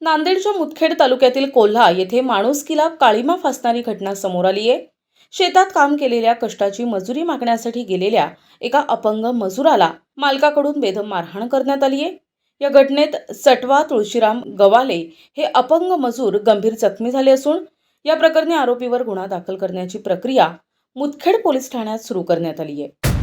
नांदेडच्या मुदखेड तालुक्यातील कोल्हा येथे माणुसकीला काळीमा फासणारी घटना समोर आली आहे। शेतात काम केलेल्या कष्टाची मजुरी मागण्यासाठी गेलेल्या एका अपंग मजुराला मालकाकडून बेदम मारहाण करण्यात आली आहे। या घटनेत सटवा तुळशीराम गवाले हे अपंग मजूर गंभीर जखमी झाले असून या प्रकरणी आरोपीवर गुन्हा दाखल करण्याची प्रक्रिया मुदखेड पोलीस ठाण्यात सुरू करण्यात आली आहे।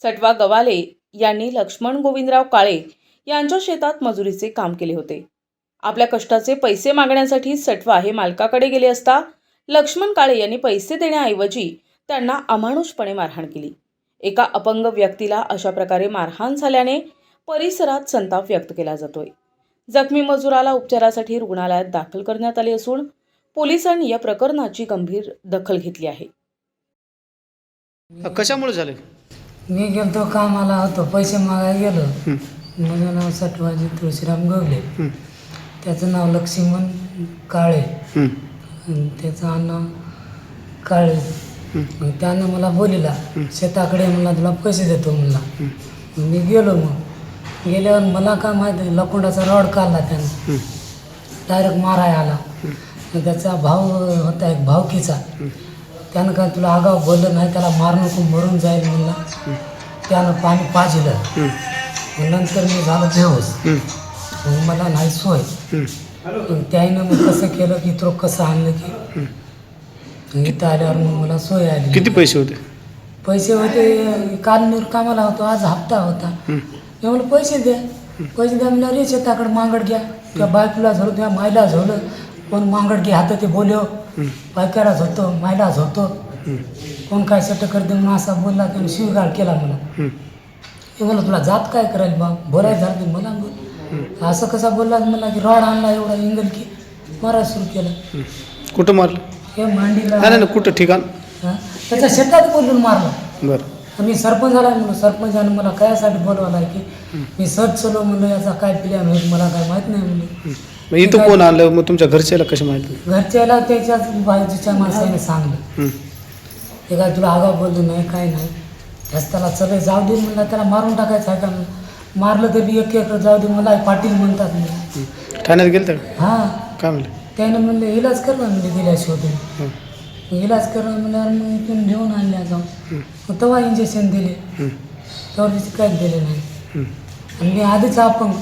सटवा गवाले यांनी लक्ष्मण गोविंदराव काळे यांच्या शेतात मजुरीचे काम केले होते। आपल्या कष्टाचे पैसे मागण्यासाठी सटवा हे मालकाकडे गेले असता लक्ष्मण काळे यांनी पैसे देण्याऐवजी त्यांना अमानुषपणे मारहाण केली। एका अपंग व्यक्तीला अशा प्रकारे मारहाण झाल्याने परिसरात संताप व्यक्त केला जातोय। जखमी मजुराला उपचारासाठी रुग्णालयात दाखल करण्यात आले असून पोलिसांनी या प्रकरणाची गंभीर दखल घेतली आहे। कशामुळे झाले? मी गेलो कामाला होतो, पैसे मागायला गेलो। माझं नाव सटवाजी तुळशीराम गवले, त्याचं नाव लक्ष्मण काळे आणि त्याचं आडनाव काळे। मग त्यानं मला बोलिला शेताकडे, मला तुला पैसे देतो म्हणला। मी गेलो, मग गेल्यावर मला काय माहिती लकोंडाचा रॉड काढला त्यानं, डायरेक्ट माराय आला। मग त्याचा भाऊ होता एक भावकीचा, त्यानं काय तुला आगाव बोललं नाही, त्याला मार नको मरून जाईल म्हणला। त्यानं पाणी पाजलं, नंतर मी झालो बेहोश। मग मला नाही सोय, त्यानं मग कसं केलं की तो कसं आणलं की इथं आल्यावर मग मला सोय आली। किती पैसे होते? पैसे होते, काल मी कामाला होतो, आज हप्ता होता। मी म्हणलं पैसे द्या, पैसे द्या म्हणलं, रे शेताकडे मांगड घ्या, त्या बायकोला झोडू द्या, मायला झोडलं, कोण मांगड घे हात ते बोलव, बायकाला झोतो, मायला झोतो, कोण काय सेट करते म्हणून असा बोलला। त्याने शिवगाळ केला मला। मी म्हणलं तुला जात काय करायला बा, बोलायचं झालं ते मला बोल, असं कसा बोलला मला की रॉड आणला एवढा इंगल की मारायला सुरू केलं। कुठं मारलं? हे मांडीला नाही, कुठं ठिकाण? त्याच्या शेतात बोलून मारलं। बरं, मी सरपंच झाला म्हणून सरपंचानं मला कायासाठी बोलवायला की मी सर्च चलो म्हणलं, याचा काय प्लॅन होईल मला काय माहीत नाही म्हणलं। मग इथं कोण आणलं? मग तुमच्या घरच्याला कशी माहिती? घरच्याला त्याच्याच बाजूच्या माणसाने सांगलं, ते काय तुला आगाव बोलतो नाही काय नाही, रस्त्याला चले जाऊ दे म्हणला, त्याला मारून टाकायचं आहे का म्हणलं, मारलं तरी एक एक जाऊ दे मला पाटील म्हणतात म्हणलं। ठाण्यात गेलं? हां, काय म्हणलं? त्यानं म्हणलं इलाज कर ना म्हणजे गेल्या शोधून, इलाज करणं म्हणल्यावर मग इथून घेऊन आणल्या जाऊन, मग तेव्हा इंजेक्शन दिले, तेव्हा काहीच दिले नाही। आणि मी आधीच अपंग,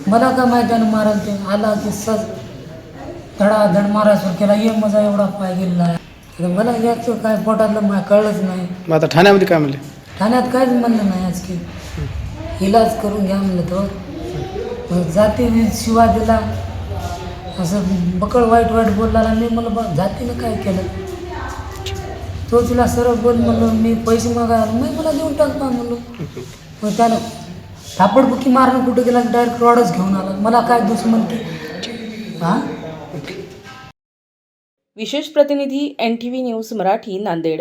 मला काय माहिती आहे मारायला, ते आला की सहज धडाधड मारायला सुरू केला, ये माझा एवढा पाय गेलेला आहे। मला याचं काय पोटातलं मला कळलंच नाही। मग आता ठाण्यामध्ये काय म्हणले? ठाण्यात काहीच म्हणलं नाही आज की इलाज करून घ्या म्हणलं। तो जातीने शिवा दिला, असं बकळ वाईट वाईट बोलला। मी म्हणलं बा जातीनं काय केलं, तो तिला सरळ बोल म्हणलं, मी पैसे मागायला मी मला देऊन टाकता म्हणलो। मग त्यानं थापडबुकी मारणं कुठं गेला, डायरेक्ट रॉडच घेऊन आला, मला काय दुश्मन की हां। विशेष प्रतिनिधी NTV न्यूज मराठी नांदेड।